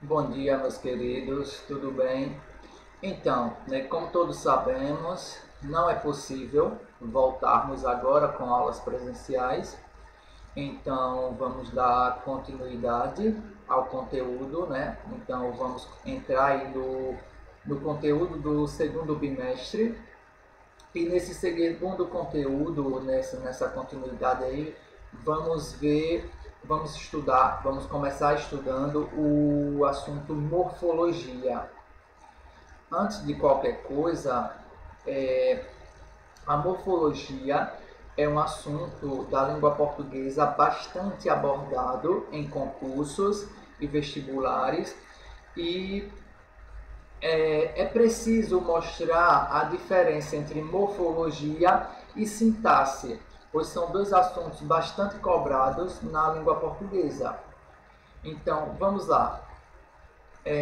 Bom dia, meus queridos, tudo bem? Então, como todos sabemos, não é possível voltarmos agora com aulas presenciais, então vamos dar continuidade ao conteúdo, né? Então vamos entrar aí no conteúdo do segundo bimestre, e nesse segundo conteúdo, nessa continuidade aí, vamos começar estudando o assunto morfologia. Antes de qualquer coisa, a morfologia é um assunto da língua portuguesa bastante abordado em concursos e vestibulares, e é preciso mostrar a diferença entre morfologia e sintaxe, pois são dois assuntos bastante cobrados na língua portuguesa. Então, vamos lá.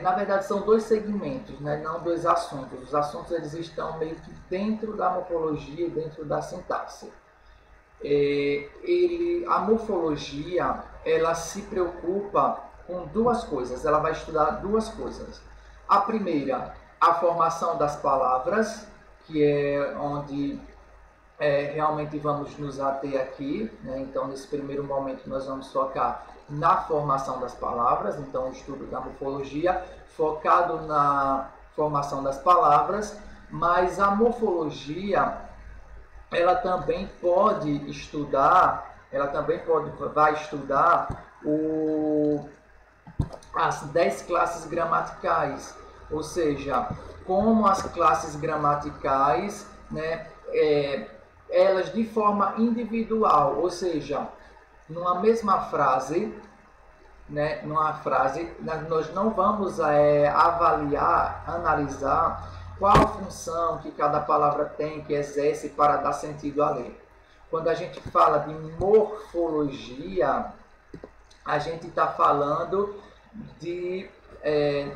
Na verdade, são dois segmentos, né? Não dois assuntos. Os assuntos eles estão meio que dentro da morfologia e dentro da sintaxe. A morfologia, ela se preocupa com duas coisas. Ela vai estudar duas coisas. A primeira, a formação das palavras, que é onde realmente vamos nos ater aqui, né? Então, nesse primeiro momento, nós vamos focar na formação das palavras, então o estudo da morfologia focado na formação das palavras, mas a morfologia ela também vai estudar as 10 classes gramaticais, ou seja, como as classes gramaticais, né, elas de forma individual, ou seja, numa mesma frase, né, nós não vamos analisar qual a função que cada palavra tem, que exerce para dar sentido à lei. Quando a gente fala de morfologia, a gente está falando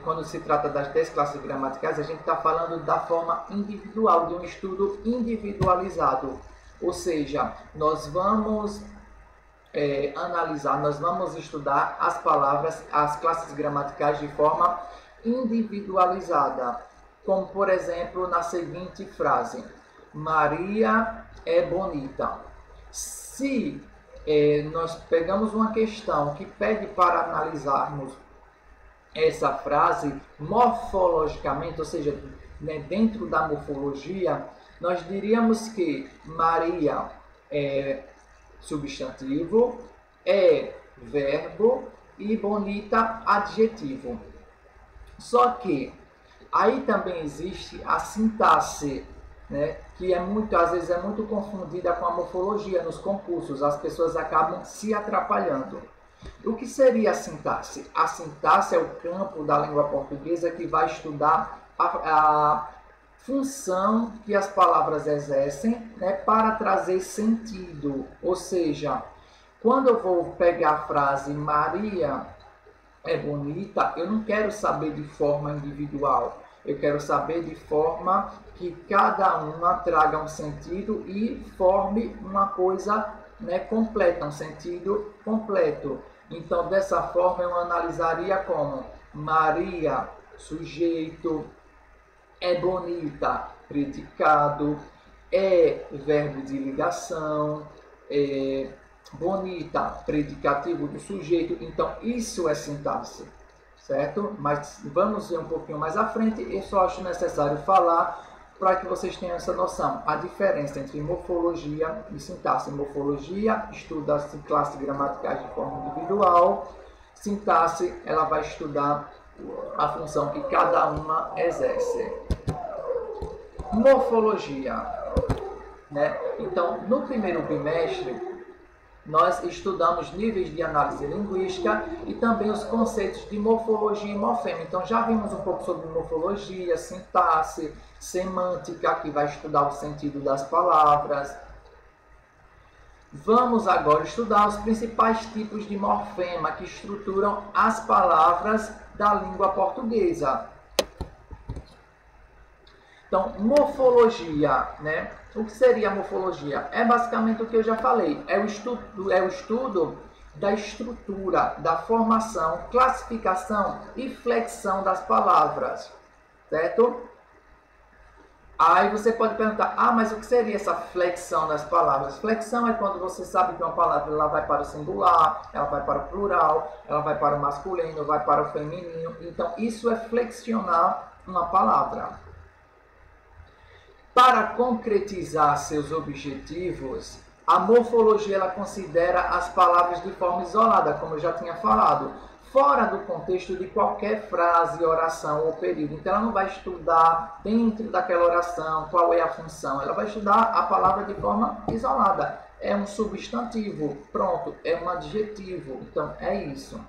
quando se trata das 10 classes gramaticais, a gente está falando da forma individual, de um estudo individualizado. Ou seja, nós vamos nós vamos estudar as palavras, as classes gramaticais de forma individualizada. Como, por exemplo, na seguinte frase: Maria é bonita. Se nós pegamos uma questão que pede para analisarmos essa frase morfologicamente, ou seja, dentro da morfologia, nós diríamos que Maria é substantivo, é verbo e bonita adjetivo. Só que aí também existe a sintaxe, né, que às vezes é muito confundida com a morfologia nos concursos, as pessoas acabam se atrapalhando. O que seria a sintaxe? A sintaxe é o campo da língua portuguesa que vai estudar a função que as palavras exercem, né, para trazer sentido. Ou seja, quando eu vou pegar a frase Maria é bonita, eu não quero saber de forma individual. Eu quero saber de forma que cada uma traga um sentido e forme uma coisa, né, completa, um sentido completo. Então, dessa forma, eu analisaria como Maria, sujeito, é bonita, predicado, é verbo de ligação, bonita, predicativo do sujeito. Então, isso é sintaxe, certo? Mas vamos ver um pouquinho mais à frente. Eu só acho necessário falar para que vocês tenham essa noção. A diferença entre morfologia e sintaxe. Morfologia estuda as classes gramaticais de forma individual. Sintaxe, ela vai estudar a função que cada uma exerce. Morfologia, né? Então, no primeiro bimestre, nós estudamos níveis de análise linguística e também os conceitos de morfologia e morfema. Então, já vimos um pouco sobre morfologia, sintaxe, semântica, que vai estudar o sentido das palavras. Vamos agora estudar os principais tipos de morfema que estruturam as palavras da língua portuguesa. Então, morfologia, né? O que seria a morfologia? É basicamente o que eu já falei. É o estudo da estrutura, da formação, classificação e flexão das palavras, certo? Aí você pode perguntar, mas o que seria essa flexão das palavras? Flexão é quando você sabe que uma palavra ela vai para o singular, ela vai para o plural, ela vai para o masculino, vai para o feminino. Então, isso é flexionar uma palavra. Para concretizar seus objetivos, a morfologia ela considera as palavras de forma isolada, como eu já tinha falado, fora do contexto de qualquer frase, oração ou período. Então, ela não vai estudar dentro daquela oração qual é a função. Ela vai estudar a palavra de forma isolada. É um substantivo, pronto, é um adjetivo. Então, é isso.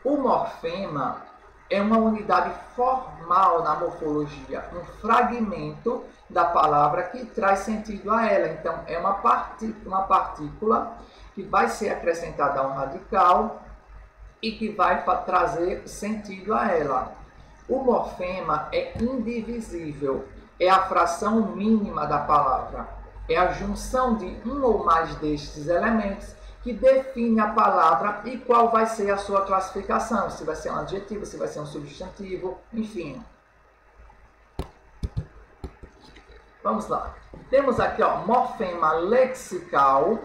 O morfema é uma unidade formal na morfologia, um fragmento da palavra que traz sentido a ela. Então, é uma partícula que vai ser acrescentada a um radical e que vai trazer sentido a ela. O morfema é indivisível, é a fração mínima da palavra, é a junção de um ou mais destes elementos que define a palavra e qual vai ser a sua classificação, se vai ser um adjetivo, se vai ser um substantivo, enfim. Vamos lá. Temos aqui, morfema lexical,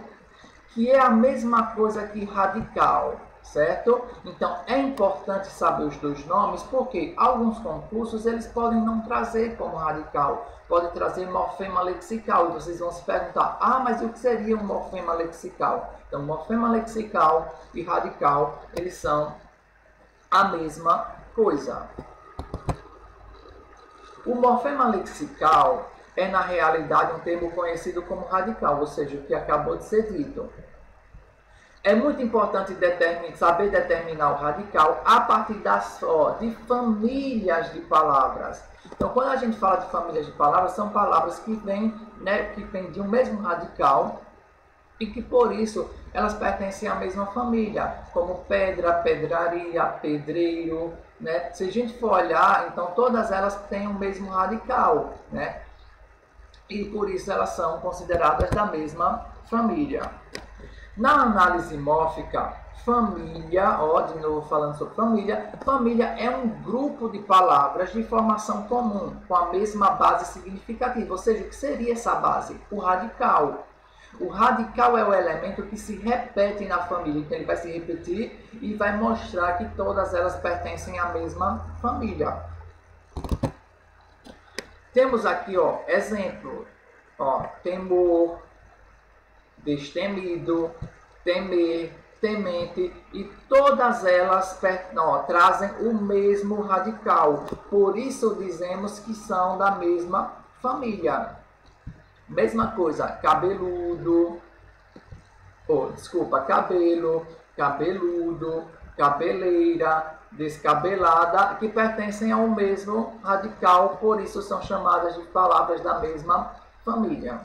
que é a mesma coisa que radical, certo? Então, é importante saber os dois nomes, porque alguns concursos eles podem não trazer como radical, pode trazer morfema lexical, e vocês vão se perguntar, mas o que seria um morfema lexical? Então, morfema lexical e radical, eles são a mesma coisa. O morfema lexical é, na realidade, um termo conhecido como radical, ou seja, o que acabou de ser dito. É muito importante saber determinar o radical a partir de famílias de palavras. Então, quando a gente fala de famílias de palavras, são palavras que vêm de um mesmo radical e que, por isso, elas pertencem à mesma família, como pedra, pedraria, pedreiro, né? Se a gente for olhar, então, todas elas têm o mesmo radical, né? E, por isso, elas são consideradas da mesma família. Na análise mórfica, família, de novo falando sobre família é um grupo de palavras de formação comum, com a mesma base significativa. Ou seja, o que seria essa base? O radical. O radical é o elemento que se repete na família. Então, ele vai se repetir e vai mostrar que todas elas pertencem à mesma família. Temos aqui, exemplo. Temor, destemido, temer, temente, e todas elas trazem o mesmo radical. Por isso dizemos que são da mesma família. Mesma coisa, cabeludo, cabelo, cabeludo, cabeleira, descabelada, que pertencem ao mesmo radical, por isso são chamadas de palavras da mesma família.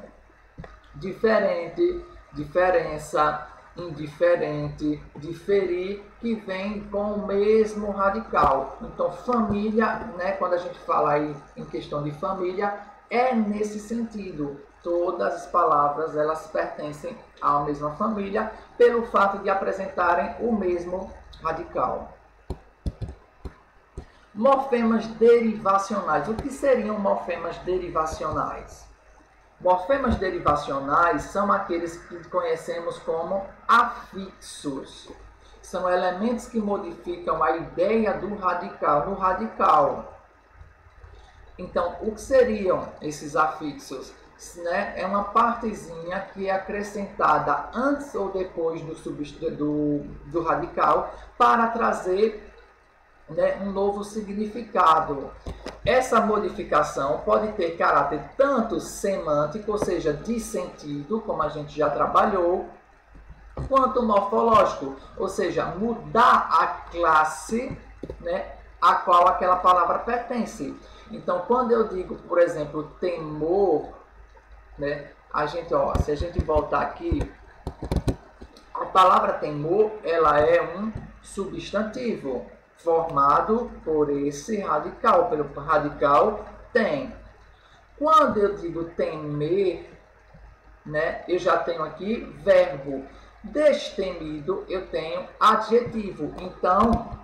Diferente, diferença, indiferente, diferir, que vem com o mesmo radical. Então, família, quando a gente fala aí em questão de família, é nesse sentido. Todas as palavras, elas pertencem à mesma família, pelo fato de apresentarem o mesmo radical. Morfemas derivacionais. O que seriam morfemas derivacionais? Morfemas derivacionais são aqueles que conhecemos como afixos. São elementos que modificam a ideia do radical no radical. Então, o que seriam esses afixos? É uma partezinha que é acrescentada antes ou depois do radical para trazer um novo significado. Essa modificação pode ter caráter tanto semântico, ou seja, de sentido, como a gente já trabalhou, quanto morfológico, ou seja, mudar a classe a qual aquela palavra pertence. Então, quando eu digo, por exemplo, temor, se a gente voltar aqui, a palavra temor, ela é um substantivo formado por esse radical, pelo radical tem. Quando eu digo temer, eu já tenho aqui verbo. Destemido, eu tenho adjetivo. Então,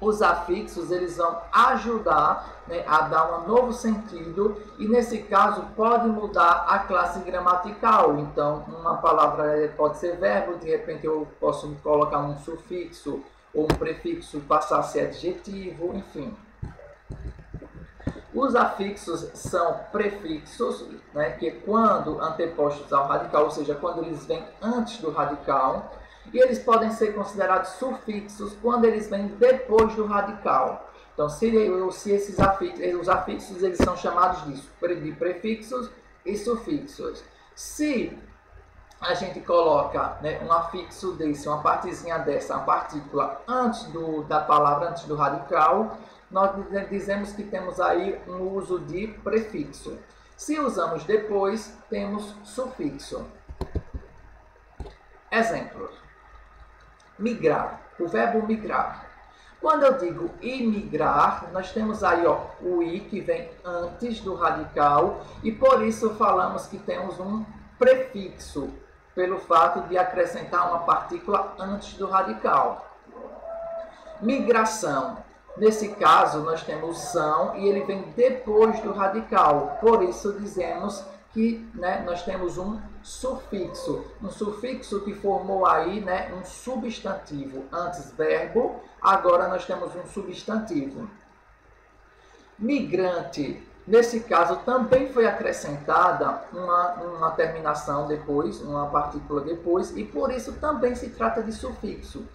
os afixos eles vão ajudar, né, a dar um novo sentido e, nesse caso, pode mudar a classe gramatical. Então, uma palavra pode ser verbo, de repente eu posso colocar um sufixo ou um prefixo, passar a ser adjetivo, enfim. Os afixos são prefixos, né, que quando antepostos ao radical, ou seja, quando eles vêm antes do radical, e eles podem ser considerados sufixos quando eles vêm depois do radical. Então, se esses afixos, os afixos eles são chamados de prefixos e sufixos. Se a gente coloca, né, um afixo desse, uma partezinha dessa, uma partícula antes da palavra, antes do radical, nós dizemos que temos aí um uso de prefixo. Se usamos depois, temos sufixo. Exemplos. Migrar, o verbo migrar. Quando eu digo imigrar, nós temos aí o i que vem antes do radical e por isso falamos que temos um prefixo, pelo fato de acrescentar uma partícula antes do radical. Migração. Nesse caso, nós temos são e ele vem depois do radical, por isso dizemos que, né, nós temos um sufixo que formou aí, né, um substantivo. Antes verbo, agora nós temos um substantivo. Migrante, nesse caso também foi acrescentada uma terminação depois, uma partícula depois, e por isso também se trata de sufixo.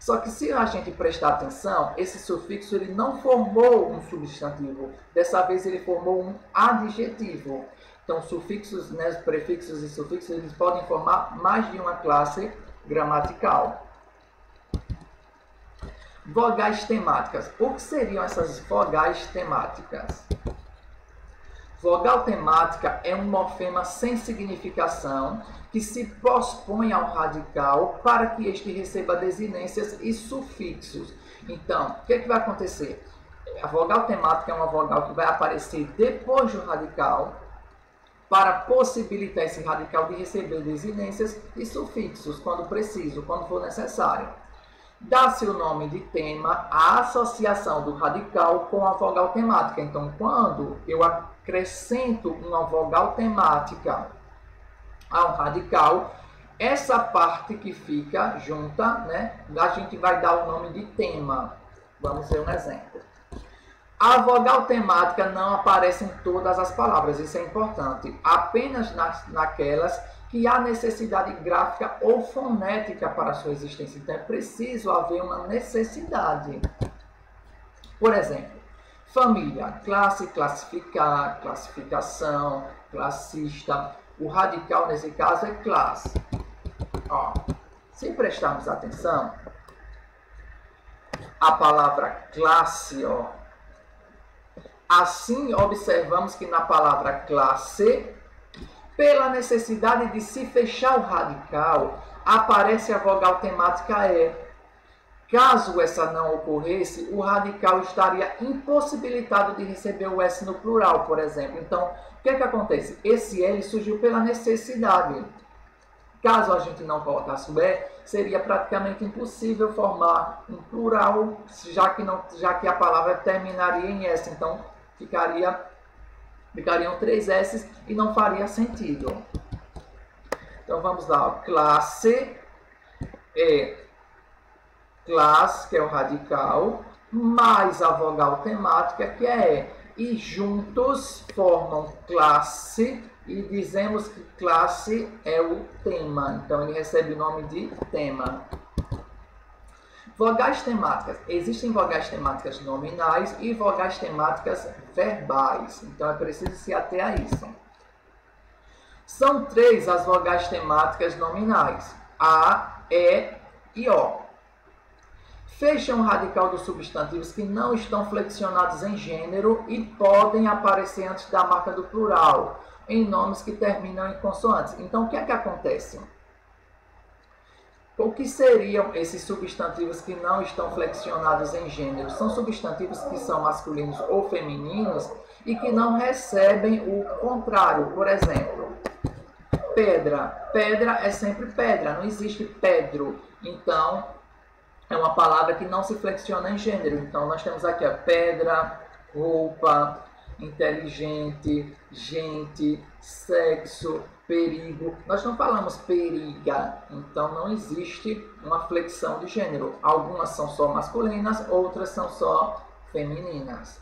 Só que se a gente prestar atenção, esse sufixo ele não formou um substantivo, dessa vez ele formou um adjetivo. Então, sufixos, né, prefixos e sufixos, eles podem formar mais de uma classe gramatical. Vogais temáticas. O que seriam essas vogais temáticas? Vogal temática é um morfema sem significação que se pospõe ao radical para que este receba desinências e sufixos. Então, o que é que vai acontecer? A vogal temática é uma vogal que vai aparecer depois do radical para possibilitar esse radical de receber desinências e sufixos quando preciso, quando for necessário. Dá-se o nome de tema à associação do radical com a vogal temática. Então, quando eu acrescento uma vogal temática ao radical, essa parte que fica junta, né, a gente vai dar o nome de tema. Vamos ver um exemplo. A vogal temática não aparece em todas as palavras, isso é importante. Apenas naquelas que há necessidade gráfica ou fonética para a sua existência. Então é preciso haver uma necessidade. Por exemplo, família, classe, classificar, classificação, classista. O radical nesse caso é classe. Ó, se prestarmos atenção, a palavra classe, ó, assim observamos que na palavra classe, pela necessidade de se fechar o radical, aparece a vogal temática E. Caso essa não ocorresse, o radical estaria impossibilitado de receber o S no plural, por exemplo. Então, o que é que acontece? Esse L surgiu pela necessidade. Caso a gente não colocasse o E, seria praticamente impossível formar um plural, já que a palavra terminaria em S. Então, ficariam 3 S e não faria sentido. Então, vamos lá. Ó. Classe é classe, que é o radical, mais a vogal temática, que é E. E juntos formam classe e dizemos que classe é o tema. Então, ele recebe o nome de tema. Vogais temáticas. Existem vogais temáticas nominais e vogais temáticas verbais. Então, é preciso se ater a isso. São 3 as vogais temáticas nominais. A, E e O. Fecham o radical dos substantivos que não estão flexionados em gênero e podem aparecer antes da marca do plural, em nomes que terminam em consoantes. Então, o que é que acontece? O que seriam esses substantivos que não estão flexionados em gênero? São substantivos que são masculinos ou femininos e que não recebem o contrário. Por exemplo, pedra. Pedra é sempre pedra, não existe pedro. Então, é uma palavra que não se flexiona em gênero. Então, nós temos aqui a pedra, roupa, inteligente, gente, sexo, perigo. Nós não falamos periga, então não existe uma flexão de gênero. Algumas são só masculinas, outras são só femininas.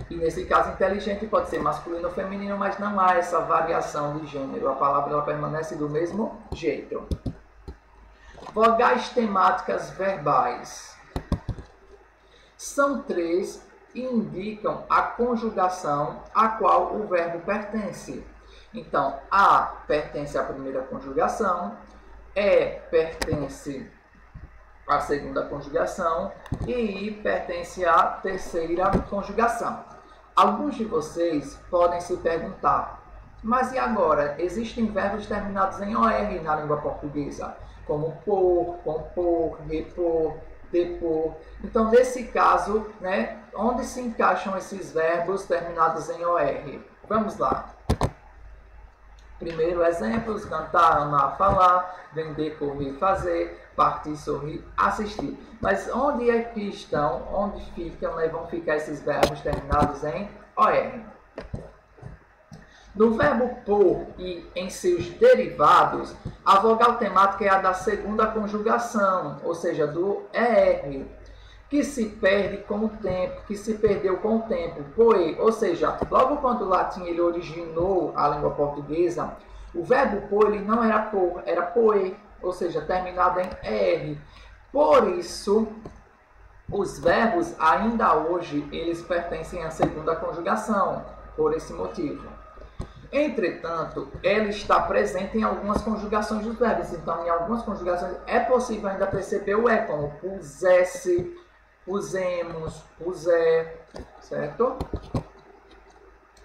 E nesse caso, inteligente pode ser masculino ou feminino, mas não há essa variação de gênero. A palavra ela permanece do mesmo jeito. Vogais temáticas verbais. São 3 e indicam a conjugação a qual o verbo pertence. Então, A pertence à primeira conjugação, E pertence à segunda conjugação e I pertence à terceira conjugação. Alguns de vocês podem se perguntar, mas e agora? Existem verbos terminados em OR na língua portuguesa, como por, compor, repor, depor. Então, nesse caso, né, onde se encaixam esses verbos terminados em OR? Vamos lá. Primeiro, exemplos: cantar, amar, falar, vender, correr, fazer, partir, sorrir, assistir. Mas onde é que estão, onde ficam, né, vão ficar esses verbos terminados em OR? No verbo por e em seus derivados, a vogal temática é a da segunda conjugação, ou seja, do ER, que se perde com o tempo, que se perdeu com o tempo. Poe, ou seja, logo quando o latim ele originou a língua portuguesa, o verbo por ele não era por, era poe, ou seja, terminado em ER. Por isso, os verbos ainda hoje eles pertencem à segunda conjugação, por esse motivo. Entretanto, ela está presente em algumas conjugações dos verbos. Então, em algumas conjugações é possível ainda perceber o E, como pusesse, pusemos, puser, certo?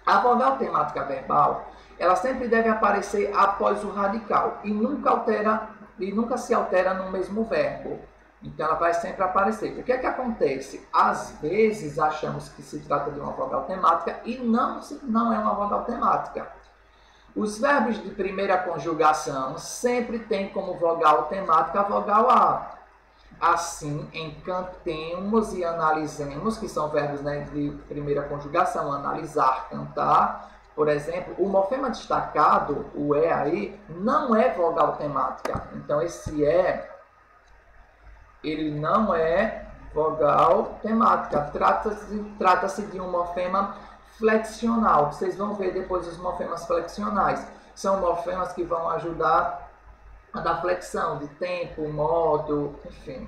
A vogal temática verbal, ela sempre deve aparecer após o radical e nunca se altera no mesmo verbo. Então, ela vai sempre aparecer. O que é que acontece? Às vezes, achamos que se trata de uma vogal temática e não é uma vogal temática. Os verbos de primeira conjugação sempre têm como vogal temática a vogal A. Assim, em cantemos e analisemos, que são verbos, né, de primeira conjugação, analisar, cantar, por exemplo, o morfema destacado, o E aí, não é vogal temática. Então, esse E, ele não é vogal temática. Trata-se de um morfema flexional. Vocês vão ver depois os morfemas flexionais. São morfemas que vão ajudar a dar flexão de tempo, modo, enfim.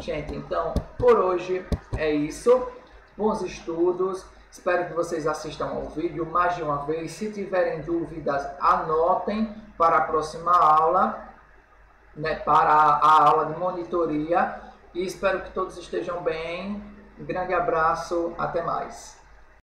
Gente, então, por hoje é isso. Bons estudos. Espero que vocês assistam ao vídeo mais de uma vez. Se tiverem dúvidas, anotem para a próxima aula, né, para a aula de monitoria. E espero que todos estejam bem. Um grande abraço, até mais.